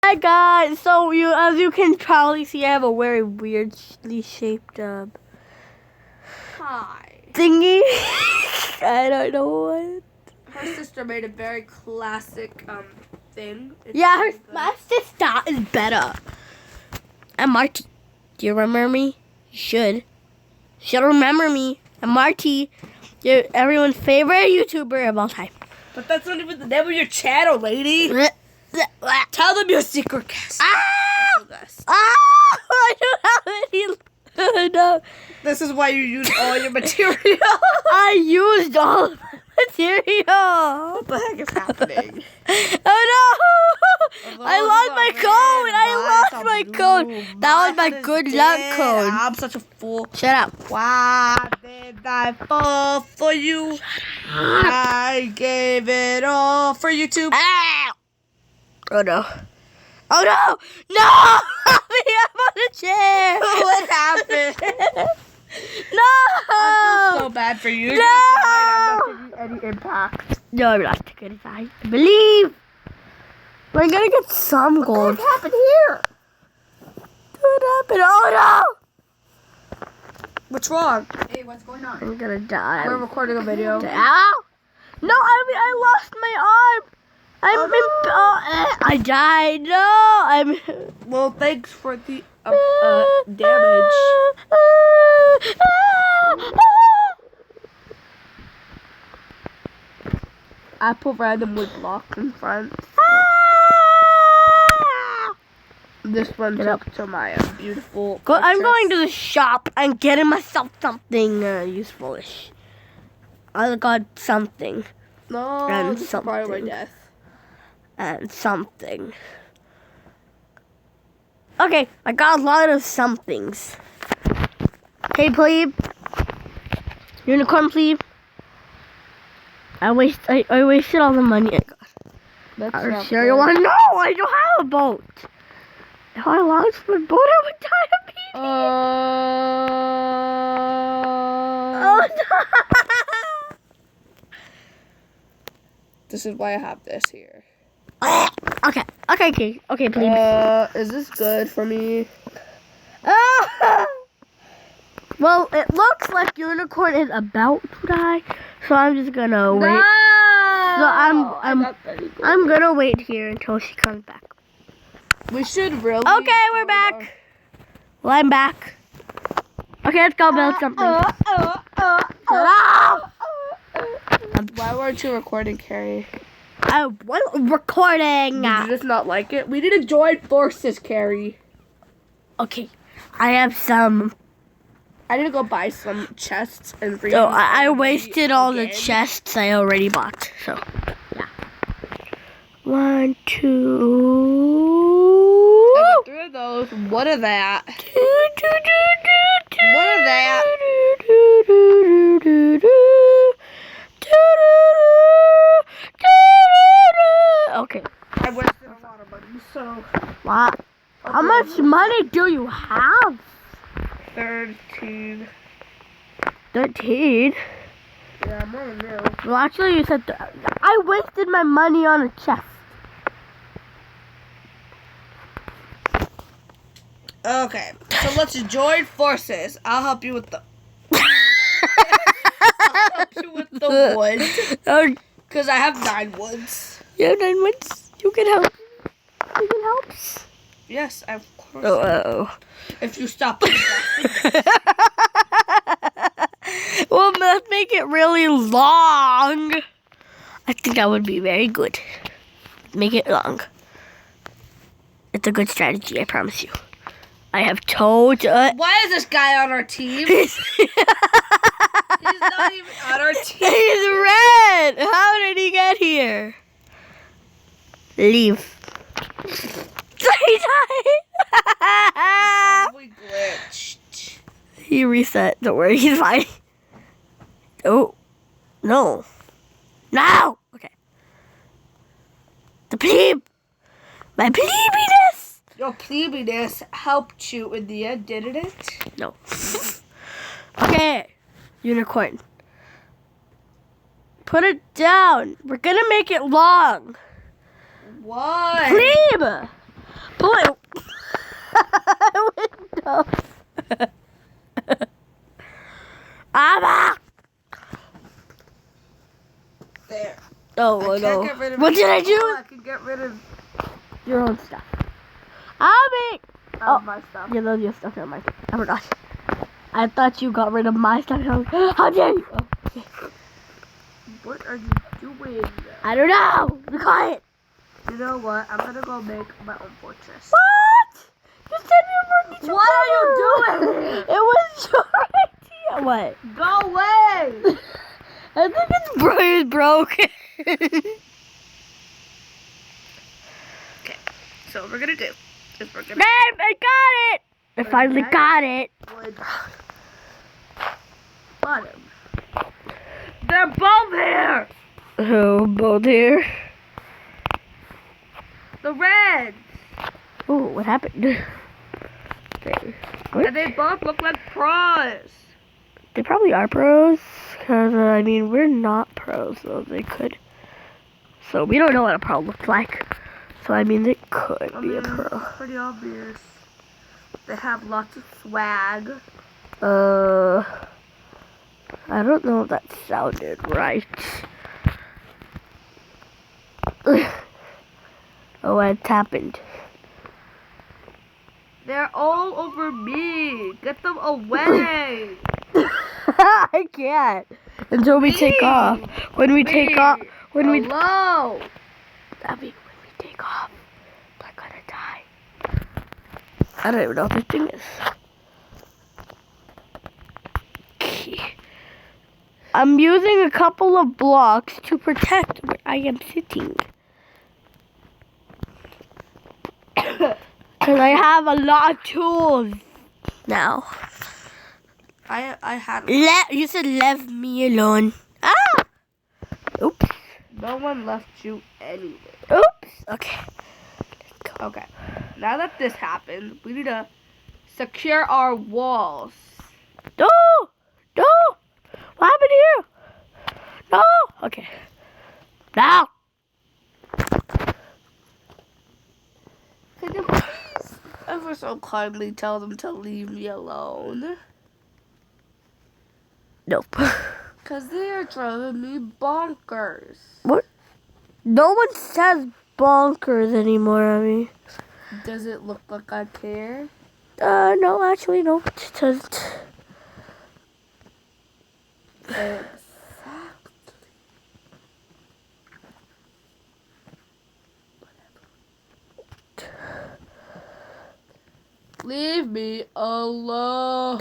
Hi guys, so as you can probably see, I have a very weirdly shaped Hi. thingy. I don't know what. Her sister made a very classic thing. It's Yeah, very good. my sister is better. I'm Marty. Do you remember me? You should. Should remember me. I'm Marty. You're everyone's favorite YouTuber of all time. But that's not even the name of your channel, lady. Tell them your secret guest. Special guest. I don't have any. No. This is why you use all your material. I used all of my material. What the heck is happening? Oh no! I lost my code. I lost my code. That was my good luck code. I'm such a fool. Shut up. Why did I fall for you? I gave it all for YouTube. Ow! Oh no. Oh no! No! I'm on a chair. What happened? No! I feel so bad for you. No! You died. I'm not taking any impact. No, I'm not taking it. I believe we're gonna get some gold. What happened here? What happened? Oh no! What's wrong? Hey, what's going on? I'm gonna die. We're recording a video. Ow! No, I lost my arm. I died. No, I'm. Well, thanks for the damage. I put random wood blocks in front. This one took to my beautiful. I'm going to the shop and getting myself something useful-ish. I got something. No, And this is part of my something. death. And something. Okay, I got a lot of somethings. Hey, plebe. Unicorn, plebe. I wasted all the money I got. That's Are not you sure you fair. want? No, I don't have a boat. If I lost my boat, I would die of PB. Oh no! This is why I have this here. Okay, please. Is this good for me? Well, it looks like Unicorn is about to die, so I'm just gonna wait. No! So I'm gonna wait here until she comes back. We should really. Okay, we're back. Well, I'm back. Okay, let's go build something. Why weren't you recording, Carrie? I wasn't recording. Did you just not like it? We need to join forces, Carrie. Okay, I have some. I need to go buy some chests and read. So I wasted all the chests I already bought. So yeah. 1, 2. I got 3 of those. What of that? What of that? Okay. I wasted a lot of money, so. Wow. How much money do you have? 13. 13? Yeah, more than you. Well, actually, you said I wasted my money on a chest. Okay, so let's join forces. I'll help you with the. I'll help you with the wood. Oh, Because I have 9 woods. you have 9 woods. You can help. You can help. Yes, of course. Oh. If you stop. Well, let's make it really long. I think that would be very good. Make it long. It's a good strategy, I promise you. I have told you. Why is this guy on our team? He's not even on our team. He's red. How did he get here? Leave. He died. We glitched. He reset. Don't worry, he's fine. Oh, no. No! Okay. The plebe! My plebiness! Your plebiness helped you in the end, didn't it? No. Okay. Unicorn. Put it down. We're gonna make it long. What? Plebe! Abba! There. Oh, I no. can't get rid of What did I Oh, do? I can get rid of Your own stuff. Abby! Oh. my stuff. Yeah, those are your stuff, not mine. I forgot. I thought you got rid of my stuff. How dare you? Oh, okay. What are you doing? I don't know. Be quiet. You know what? I'm gonna go make my own fortress. What? You said you were going to What are you cover. doing? It was your idea. What? Go away! I think it's broken. Okay, so what we're gonna do is we're gonna Babe, I got it. I finally got it. wood bottom. They're both here! Oh, both here. The reds! Oh, what happened? Okay. What? And they both look like pros. They probably are pros. Because, I mean, we're not pros, so they could. So, we don't know what a pro looks like. So, I mean, it could I be mean, a pro. it's pretty obvious. They have lots of swag. I don't know if that sounded right. Oh, what happened? They're all over me. Get them away. I can't. Until we take off. When we take off. When we. Hello. Abby, when we take off, they're gonna die. I don't even know what this thing is. Okay. I'm using a couple of blocks to protect where I am sitting. Because I have a lot of tools now. I had. You said leave me alone. Ah! Oops. No one left you anyway. Oops. Okay. Okay. Now that this happened, we need to secure our walls. No! No! What happened here? No! Okay. Now! Can you please ever so kindly tell them to leave me alone? Nope. Because they are driving me bonkers. What? No one says bonkers anymore, I mean. Does it look like I care? No, actually, no. It doesn't. Leave me alone.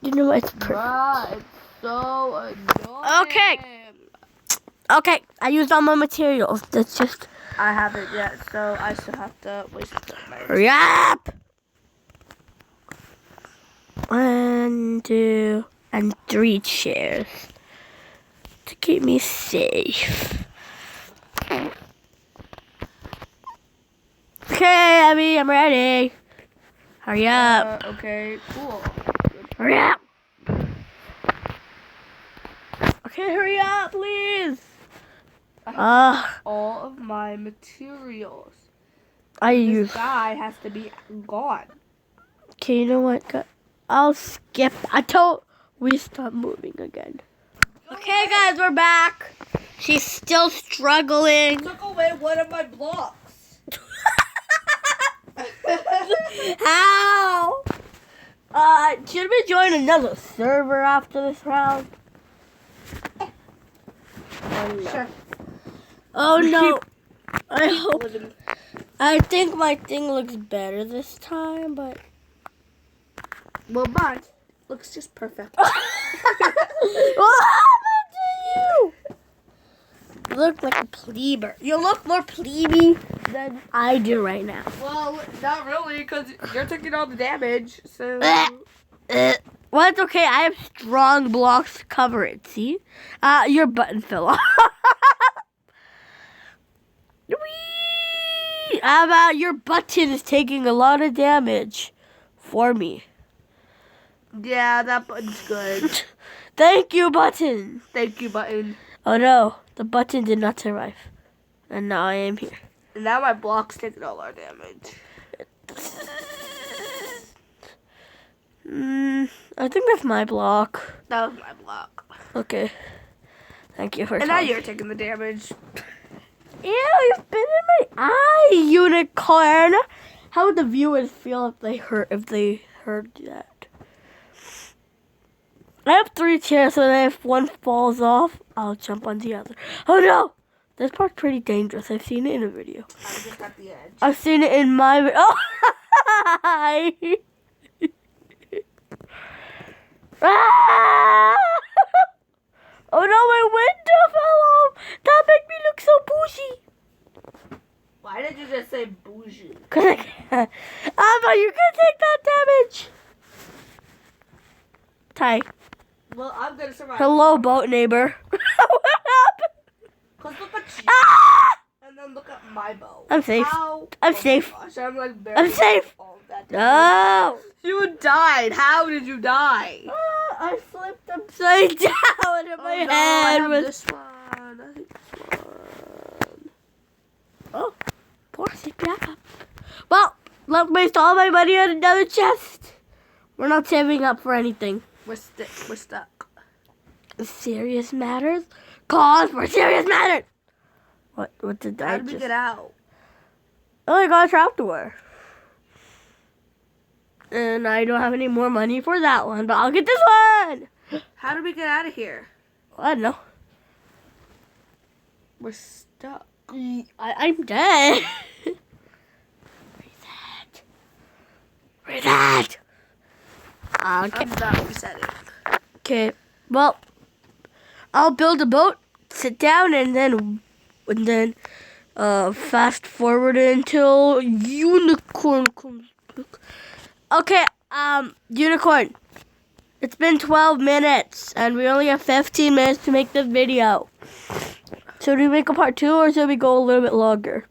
You know what? It's perfect. Bruh, it's so annoying. Okay. Okay, I used all my materials. That's just... I haven't yet, so I still have to waste my... Hurry up! 1, 2, and 3 chairs. To keep me safe. Okay, Abby, I'm ready. Hurry up. Okay, cool. Hurry up. Okay, hurry up, please. All of my materials. I This use... guy has to be gone. Okay, you know what? I'll skip until we stop moving again. Okay, guys, we're back. She's still struggling. Took away one of my blocks. How? Should we join another server after this round? Oh no. Sure. Oh no. I hope. I think my thing looks better this time, but. Well, mine looks just perfect. What happened to you? You look like a pleber. You look more plebe than I do right now. Well, not really, because you're taking all the damage, so... Well, it's okay. I have strong blocks to cover it. See? Your button fell off. Whee! How about your button is taking a lot of damage for me? Yeah, that button's good. Thank you, button. Thank you, button. Oh no, the button did not survive. And now I am here. And now my block's taking all our damage. I think that's my block. That was my block. Okay. Thank you for And now telling. you're taking the damage. Ew, you've been in my eye, unicorn. How would the viewers feel if they heard that? I have 3 chairs, so that if one falls off, I'll jump on the other. Oh no! This part's pretty dangerous. I've seen it in a video. I'm just at the edge. I've seen it in my video. Oh! Ah! Oh no, my window fell off! That made me look so bougie. Why did you just say bougie? Cause I can't. Amma, you can take that damage. Ty. Well, I'm gonna survive. Hello, boat neighbor. What happened? Cause look at you. Ah! And then look at my bow. I'm safe. How? I'm Oh my safe. gosh, I'm like I'm safe. all of that No. You died. How did you die? I slipped upside down and my head I have was. this one. I think this one. Oh, poor Papa. Well, let's waste all my money on another chest. We're not saving up for anything. We're stuck. Serious matters? Cause for serious matters! What did I How did we get out? Oh, I got a trapdoor. And I don't have any more money for that one, but I'll get this one! How did we get out of here? I don't know. We're stuck. I'm dead. Reset. Reset. Okay. I'm not resetting. Okay. Well, I'll build a boat, sit down, and then fast forward until unicorn comes back. Okay, unicorn. It's been 12 minutes, and we only have 15 minutes to make this video. Should we make a part 2, or should we go a little bit longer?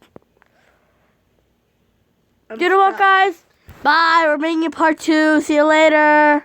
You know what, guys? Bye. We're making a part 2. See you later.